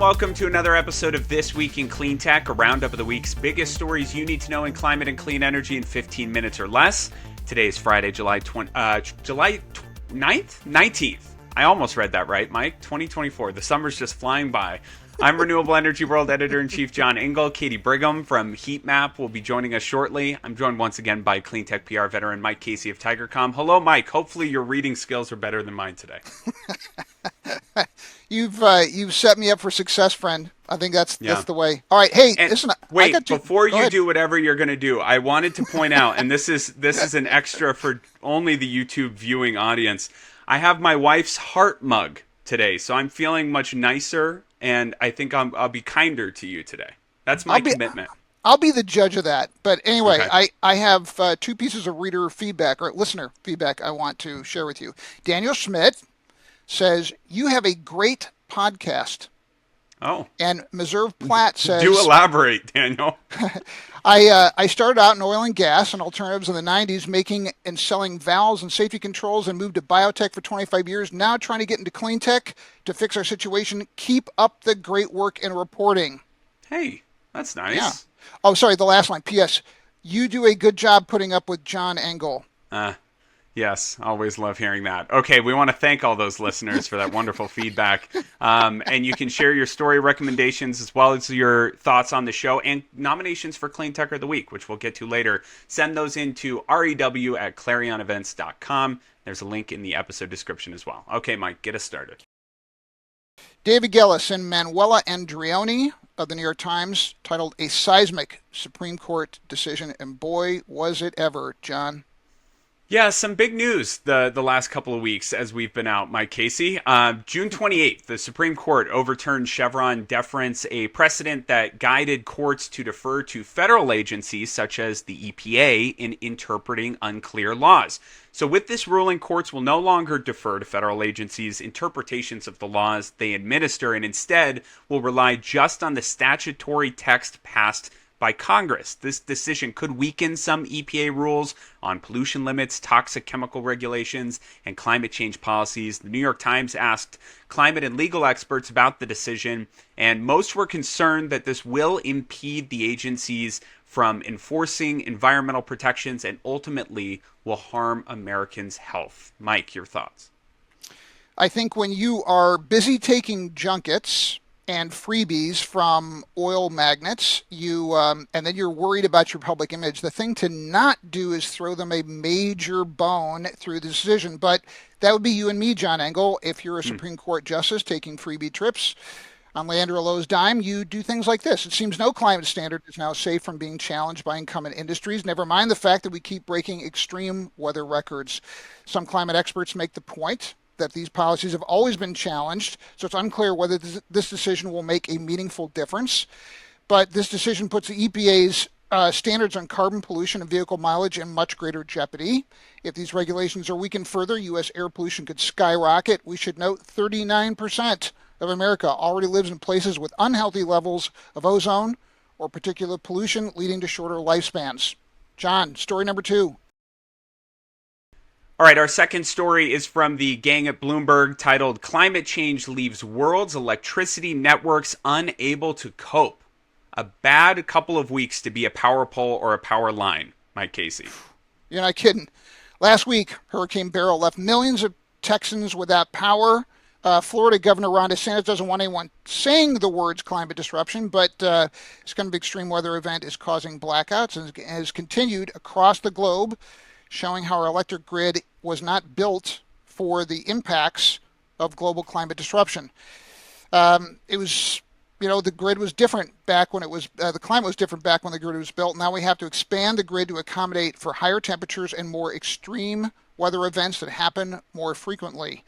welcome to another episode of This Week in Cleantech, a roundup of the week's biggest stories you need to know in climate and clean energy in 15 minutes or less. Today is Friday, July 9th? 19th. I almost read that right, Mike. 2024. The summer's just flying by. I'm Renewable Energy World Editor-in-Chief John Engel. Katie Brigham from Heatmap will be joining us shortly. I'm joined once again by Cleantech PR veteran Mike Casey of TigerCom. Hello, Mike. Hopefully your reading skills are better than mine today. You've set me up for success, friend. I think that's the way. All right, hey, listen. Before you do whatever you're going to do, I wanted to point out, and this is an extra for only the YouTube viewing audience. I have my wife's heart mug today, so I'm feeling much nicer, and I think I'll be kinder to you today. That's my commitment. I'll be the judge of that. But anyway, okay. I have two pieces of reader feedback or listener feedback I want to share with you. Daniel Schmidt says, you have a great podcast. Oh. And Meserve Platt says... Do elaborate, Daniel. I started out in oil and gas and alternatives in the 90s, making and selling valves and safety controls, and moved to biotech for 25 years. Now trying to get into clean tech to fix our situation. Keep up the great work in reporting. Hey, that's nice. Yeah. Oh, sorry, the last line. P.S. You do a good job putting up with John Engel. Yes, always love hearing that. Okay, we want to thank all those listeners for that wonderful feedback. And you can share your story recommendations as well as your thoughts on the show and nominations for Cleantecher of the Week, which we'll get to later. Send those in to rew@clarionevents.com. There's a link in the episode description as well. Okay, Mike, get us started. David Gillis and Manuela Andreoni of the New York Times titled A Seismic Supreme Court Decision, and boy, was it ever, John. Yeah, some big news the last couple of weeks as we've been out, Mike Casey. June 28th, the Supreme Court overturned Chevron deference, a precedent that guided courts to defer to federal agencies such as the EPA in interpreting unclear laws. So with this ruling, courts will no longer defer to federal agencies' interpretations of the laws they administer and instead will rely just on the statutory text passed by Congress. This decision could weaken some EPA rules on pollution limits, toxic chemical regulations, and climate change policies. The New York Times asked climate and legal experts about the decision, and most were concerned that this will impede the agencies from enforcing environmental protections and ultimately will harm Americans' health. Mike, your thoughts? I think when you are busy taking junkets and freebies from oil magnates, and then you're worried about your public image, the thing to not do is throw them a major bone through the decision. But that would be you and me, John Engel. If you're a Supreme Court justice taking freebie trips on Leandro Lo's dime, you do things like this. It seems no climate standard is now safe from being challenged by incumbent industries, never mind the fact that we keep breaking extreme weather records. Some climate experts make the point that these policies have always been challenged, so it's unclear whether this decision will make a meaningful difference. But this decision puts the EPA's standards on carbon pollution and vehicle mileage in much greater jeopardy. If these regulations are weakened further, U.S. air pollution could skyrocket. We should note 39% of America already lives in places with unhealthy levels of ozone or particulate pollution, leading to shorter lifespans. John, story number 2. All right, our second story is from the gang at Bloomberg titled Climate Change Leaves World's Electricity Networks Unable to Cope. A bad couple of weeks to be a power pole or a power line, Mike Casey. You're not kidding. Last week, Hurricane Beryl left millions of Texans without power. Florida Governor Ron DeSantis doesn't want anyone saying the words climate disruption, but this kind of extreme weather event is causing blackouts and has continued across the globe, showing how our electric grid was not built for the impacts of global climate disruption. It was, the grid was different back when it was, the climate was different back when the grid was built. Now we have to expand the grid to accommodate for higher temperatures and more extreme weather events that happen more frequently.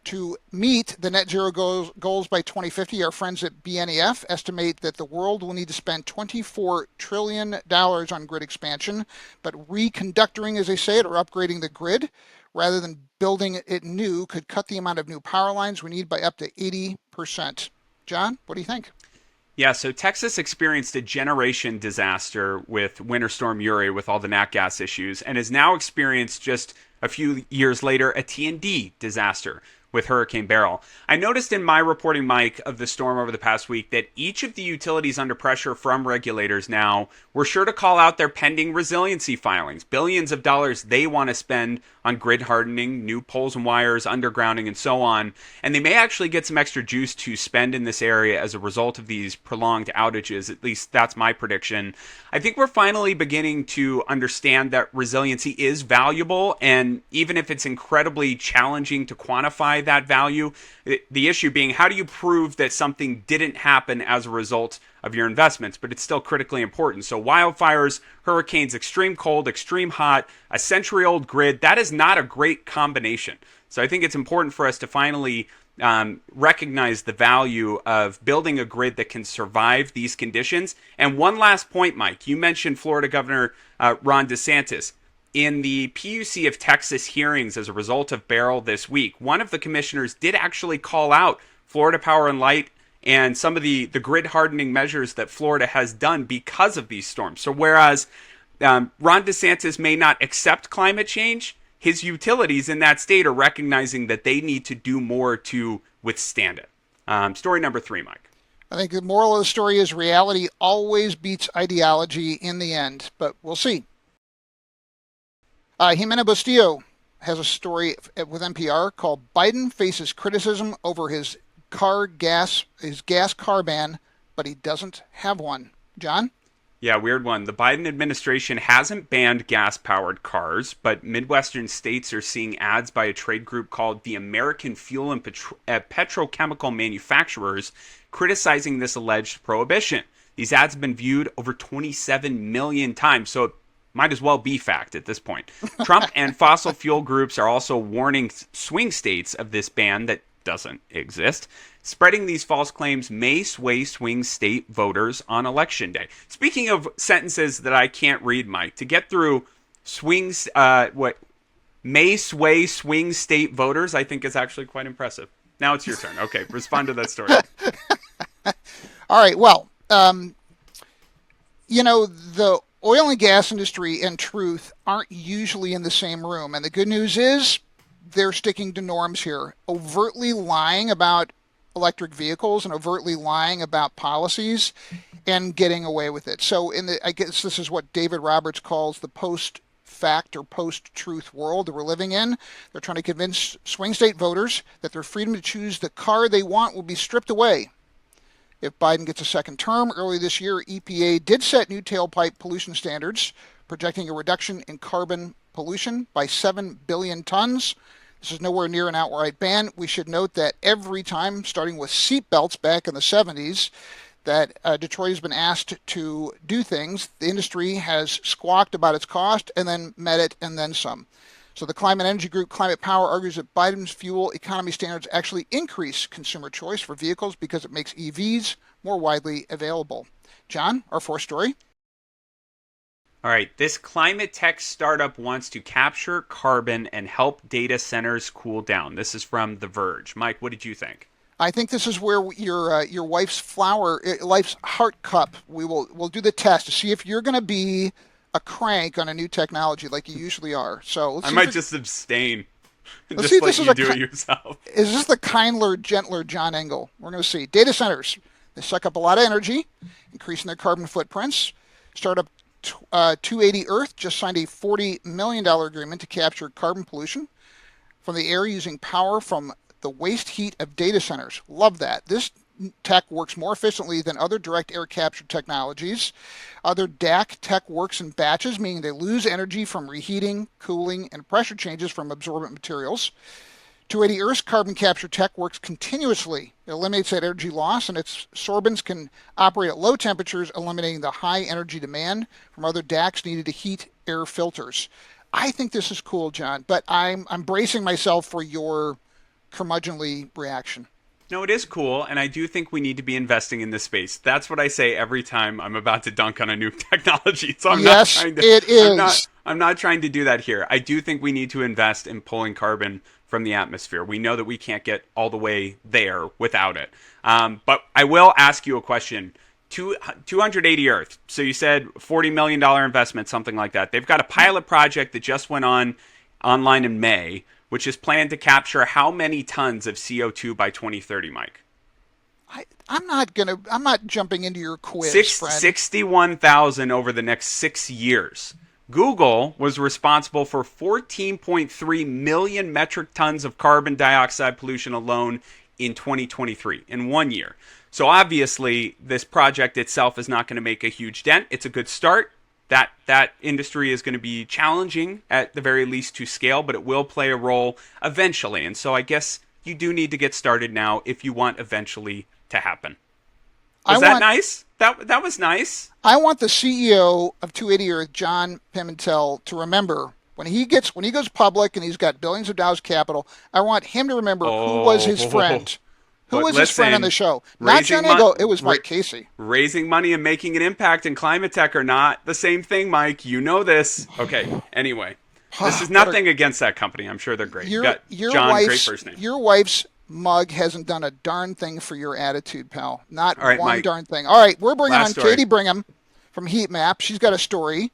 To meet the net zero goals by 2050, our friends at BNEF estimate that the world will need to spend $24 trillion on grid expansion, but reconductoring, as they say it, or upgrading the grid, rather than building it new, could cut the amount of new power lines we need by up to 80%. John, what do you think? Yeah, so Texas experienced a generation disaster with Winter Storm Uri with all the nat gas issues, and has now experienced just a few years later a T&D disaster with Hurricane Beryl. I noticed in my reporting, Mike, of the storm over the past week that each of the utilities under pressure from regulators now were sure to call out their pending resiliency filings, billions of dollars they want to spend on grid hardening, new poles and wires, undergrounding, and so on. And they may actually get some extra juice to spend in this area as a result of these prolonged outages. At least that's my prediction. I think we're finally beginning to understand that resiliency is valuable, and even if it's incredibly challenging to quantify that value, the issue being, how do you prove that something didn't happen as a result of your investments? But it's still critically important. So wildfires, hurricanes, extreme cold, extreme hot, a century-old grid, that is not a great combination. So I think it's important for us to finally recognize the value of building a grid that can survive these conditions. And one last point, Mike, you mentioned Florida Governor Ron DeSantis. In the PUC of Texas hearings as a result of Beryl this week, one of the commissioners did actually call out Florida Power and Light and some of the grid hardening measures that Florida has done because of these storms. So whereas Ron DeSantis may not accept climate change, his utilities in that state are recognizing that they need to do more to withstand it. Story number 3, Mike. I think the moral of the story is reality always beats ideology in the end, but we'll see. Jimena Bustillo has a story with NPR called "Biden Faces Criticism Over His Gas Car Ban, but He Doesn't Have One." John? Yeah, weird one. The Biden administration hasn't banned gas-powered cars, but Midwestern states are seeing ads by a trade group called the American Fuel and Petrochemical Manufacturers criticizing this alleged prohibition. These ads have been viewed over 27 million times, so it might as well be fact at this point. Trump and fossil fuel groups are also warning swing states of this ban that doesn't exist. Spreading these false claims may sway swing state voters on election day. Speaking of sentences that I can't read, Mike, to get through may sway swing state voters, I think is actually quite impressive. Now it's your turn. Okay, respond to that story. All right, well, the oil and gas industry and truth aren't usually in the same room. And the good news is they're sticking to norms here, overtly lying about electric vehicles and overtly lying about policies and getting away with it. So I guess this is what David Roberts calls the post-fact or post-truth world that we're living in. They're trying to convince swing state voters that their freedom to choose the car they want will be stripped away if Biden gets a second term. Early this year, EPA did set new tailpipe pollution standards, projecting a reduction in carbon pollution by 7 billion tons. This is nowhere near an outright ban. We should note that every time, starting with seatbelts back in the 70s, that Detroit has been asked to do things, the industry has squawked about its cost and then met it and then some. So the climate energy group Climate Power argues that Biden's fuel economy standards actually increase consumer choice for vehicles because it makes EVs more widely available. John, our fourth story. All right, this climate tech startup wants to capture carbon and help data centers cool down. This is from The Verge. Mike, what did you think? I think this is where your wife's life's heart cup. We'll do the test to see if you're going to be a crank on a new technology like you usually are. So I might just abstain. Let's just see if let this you is do it yourself. Is this the kindler, gentler John Engel? We're going to see. Data centers, they suck up a lot of energy, increasing their carbon footprints. Startup 280 Earth just signed a $40 million agreement to capture carbon pollution from the air using power from the waste heat of data centers. Love that. This tech works more efficiently than other direct air capture technologies. Other DAC tech works in batches, meaning they lose energy from reheating, cooling, and pressure changes from absorbent materials. 280 Earth's carbon capture tech works continuously. It eliminates that energy loss, and its sorbents can operate at low temperatures, eliminating the high energy demand from other DACs needed to heat air filters. I think this is cool, John, but I'm bracing myself for your curmudgeonly reaction. No, it is cool, and I do think we need to be investing in this space. That's what I say every time I'm about to dunk on a new technology. So I'm not trying to do that here. I do think we need to invest in pulling carbon from the atmosphere. We know that we can't get all the way there without it. But I will ask you a question. 280 Earth. So you said $40 million investment, something like that. They've got a pilot project that just went online in May which is planned to capture how many tons of CO2 by 2030, Mike? I'm not jumping into your quiz, friend. 61,000 over the next 6 years. Google was responsible for 14.3 million metric tons of carbon dioxide pollution alone in 2023, in 1 year. So obviously, this project itself is not going to make a huge dent. It's a good start. That industry is going to be challenging at the very least to scale, but it will play a role eventually. And so I guess you do need to get started now if you want eventually to happen. Was that nice? That was nice. I want the CEO of 280 Earth, John Pimentel, to remember when he goes public and he's got billions of dollars capital. I want him to remember who was his friend. Who was his friend on the show? Not John Engel. It was Mike Casey. Raising money and making an impact in Cleantech are not the same thing, Mike. You know this. Okay. Anyway, this is nothing against that company. I'm sure they're great. John, great first name. Your wife's mug hasn't done a darn thing for your attitude, pal. Not All right, one Mike. darn thing. All right, we're bringing on story. Katie Brigham from Heatmap. She's got a story.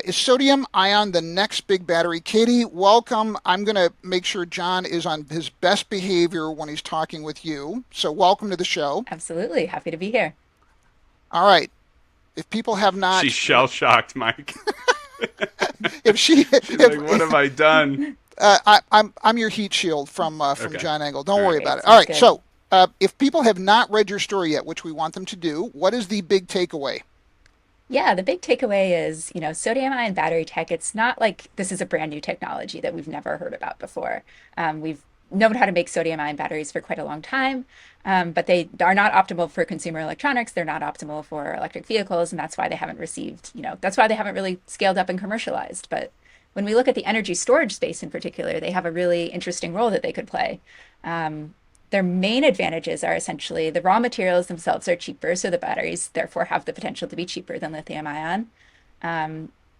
Is sodium-ion the next big battery? Katie, welcome. I'm going to make sure John is on his best behavior when he's talking with you. So welcome to the show. Absolutely. Happy to be here. All right. If people have not... She's shell-shocked, Mike. She's like, what have I done? I'm your heat shield from Okay. John Engel. Don't worry about it. Sounds All right. good. So if people have not read your story yet, which we want them to do, what is the big takeaway? Yeah, the big takeaway is, sodium-ion battery tech, it's not like this is a brand new technology that we've never heard about before. We've known how to make sodium-ion batteries for quite a long time, but they are not optimal for consumer electronics. They're not optimal for electric vehicles, and that's why they haven't that's why they haven't really scaled up and commercialized. But when we look at the energy storage space in particular, they have a really interesting role that they could play. Their main advantages are essentially the raw materials themselves are cheaper, so the batteries therefore have the potential to be cheaper than lithium-ion.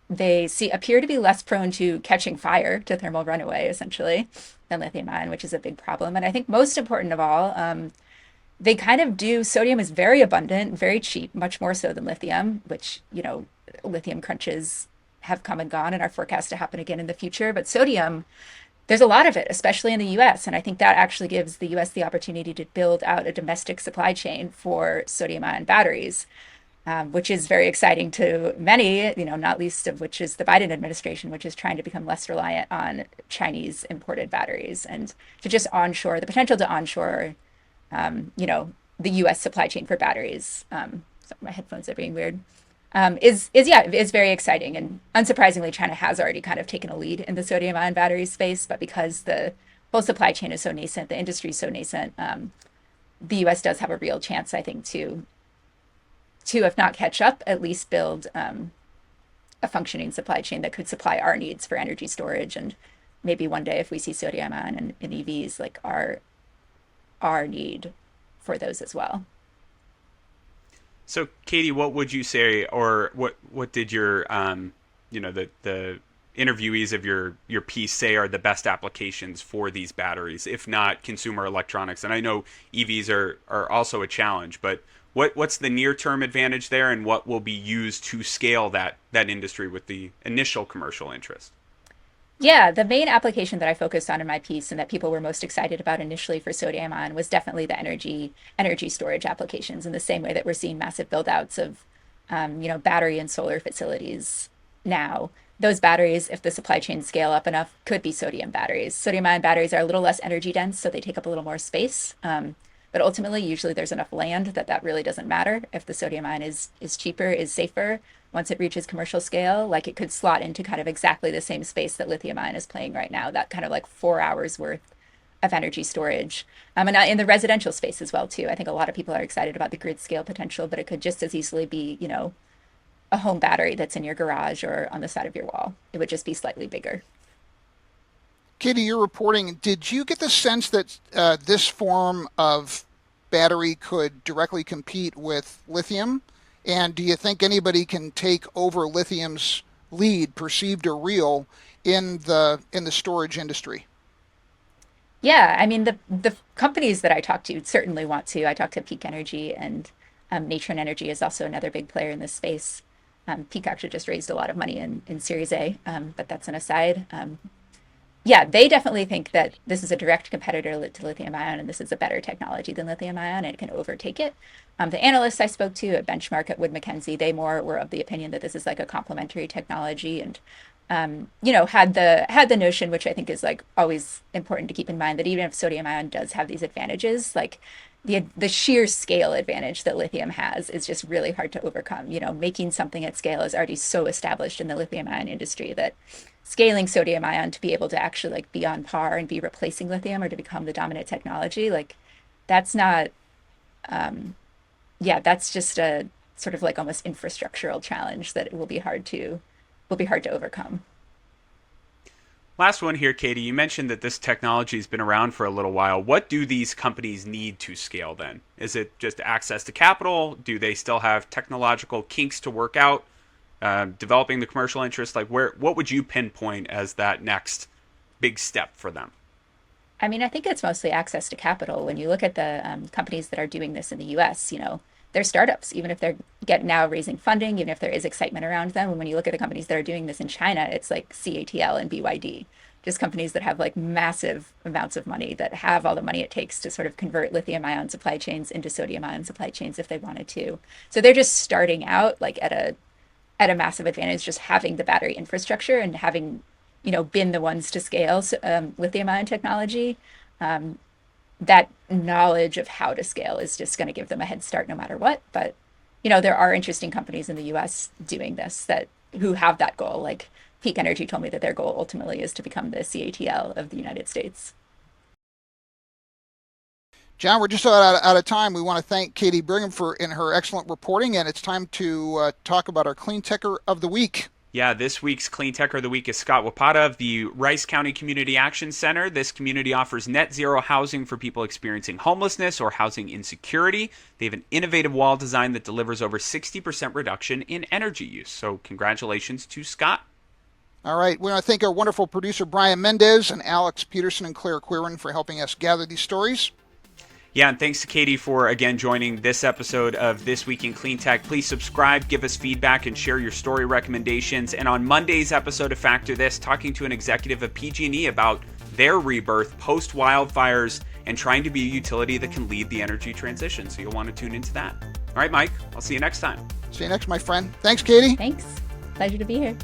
They appear to be less prone to catching fire, to thermal runaway, essentially, than lithium-ion, which is a big problem. And I think most important of all, they kind of sodium is very abundant, very cheap, much more so than lithium, which, lithium crunches have come and gone and are forecast to happen again in the future. But sodium, there's a lot of it, especially in the US. And I think that actually gives the US the opportunity to build out a domestic supply chain for sodium-ion batteries, which is very exciting to many, not least of which is the Biden administration, which is trying to become less reliant on Chinese imported batteries and to just onshore, the potential to onshore, the US supply chain for batteries. So my headphones are being weird. Is very exciting, and unsurprisingly, China has already kind of taken a lead in the sodium-ion battery space. But because the whole supply chain is so nascent, the industry is so nascent, the U.S. does have a real chance, I think, to if not catch up, at least build a functioning supply chain that could supply our needs for energy storage, and maybe one day, if we see sodium-ion in EVs, like our need for those as well. So, Katie, what would you say, or what did your, the interviewees of your piece say are the best applications for these batteries, if not consumer electronics? And I know EVs are also a challenge, but what's the near-term advantage there, and what will be used to scale that industry with the initial commercial interest? Yeah, the main application that I focused on in my piece and that people were most excited about initially for sodium-ion was definitely the energy storage applications, in the same way that we're seeing massive build-outs of, battery and solar facilities now. Those batteries, if the supply chains scale up enough, could be sodium batteries. Sodium-ion batteries are a little less energy dense, so they take up a little more space. But ultimately, usually there's enough land that really doesn't matter. If the sodium-ion is cheaper, is safer, once it reaches commercial scale, like it could slot into kind of exactly the same space that lithium-ion is playing right now, that kind of like 4 hours worth of energy storage. And in the residential space as well, too. I think a lot of people are excited about the grid scale potential, but it could just as easily be, a home battery that's in your garage or on the side of your wall. It would just be slightly bigger. Katie, you're reporting. Did you get the sense that this form of battery could directly compete with lithium? And do you think anybody can take over lithium's lead, perceived or real, in the storage industry? Yeah, I mean, the companies that I talk to certainly want to. I talked to Peak Energy, and Natron Energy is also another big player in this space. Peak actually just raised a lot of money in Series A, but that's an aside. Yeah, they definitely think that this is a direct competitor to lithium ion and this is a better technology than lithium ion and it can overtake it. The analysts I spoke to at Benchmark at Wood Mackenzie, they more were of the opinion that this is like a complementary technology and had the notion, which I think is like always important to keep in mind, that even if sodium ion does have these advantages, like the sheer scale advantage that lithium has is just really hard to overcome. Making something at scale is already so established in the lithium ion industry that scaling sodium ion to be able to actually like be on par and be replacing lithium or to become the dominant technology, like that's not that's just a sort of like almost infrastructural challenge that it will be hard to overcome. Last one here, Katie. You mentioned that this technology has been around for a little while. What do these companies need to scale then? Is it just access to capital? Do they still have technological kinks to work out? Developing the commercial interest? Like what would you pinpoint as that next big step for them? I mean, I think it's mostly access to capital. When you look at the companies that are doing this in the U.S., they're startups, even if they're now raising funding, even if there is excitement around them. And when you look at the companies that are doing this in China, it's like CATL and BYD, just companies that have like massive amounts of money, that have all the money it takes to sort of convert lithium ion supply chains into sodium ion supply chains if they wanted to. So they're just starting out like at a massive advantage, just having the battery infrastructure and having been the ones to scale lithium ion technology. That knowledge of how to scale is just going to give them a head start no matter what. But there are interesting companies in the U.S. doing this who have that goal. Like Peak Energy told me that their goal ultimately is to become the CATL of the United States. John, we're just about out of time. We want to thank Katie Brigham in her excellent reporting, and it's time to talk about our Cleantecher of the Week. Yeah, this week's Cleantecher of the Week is Scott Wopata of the Rice County Community Action Center. This community offers net zero housing for people experiencing homelessness or housing insecurity. They have an innovative wall design that delivers over 60% reduction in energy use. So congratulations to Scott. All right. We want to thank our wonderful producer, Brian Mendez, and Alex Peterson and Claire Quirin for helping us gather these stories. Yeah, and thanks to Katie for, again, joining this episode of This Week in Clean Tech. Please subscribe, give us feedback, and share your story recommendations. And on Monday's episode of Factor This, talking to an executive of PG&E about their rebirth post-wildfires and trying to be a utility that can lead the energy transition. So you'll want to tune into that. All right, Mike, I'll see you next time. See you next, my friend. Thanks, Katie. Thanks. Pleasure to be here.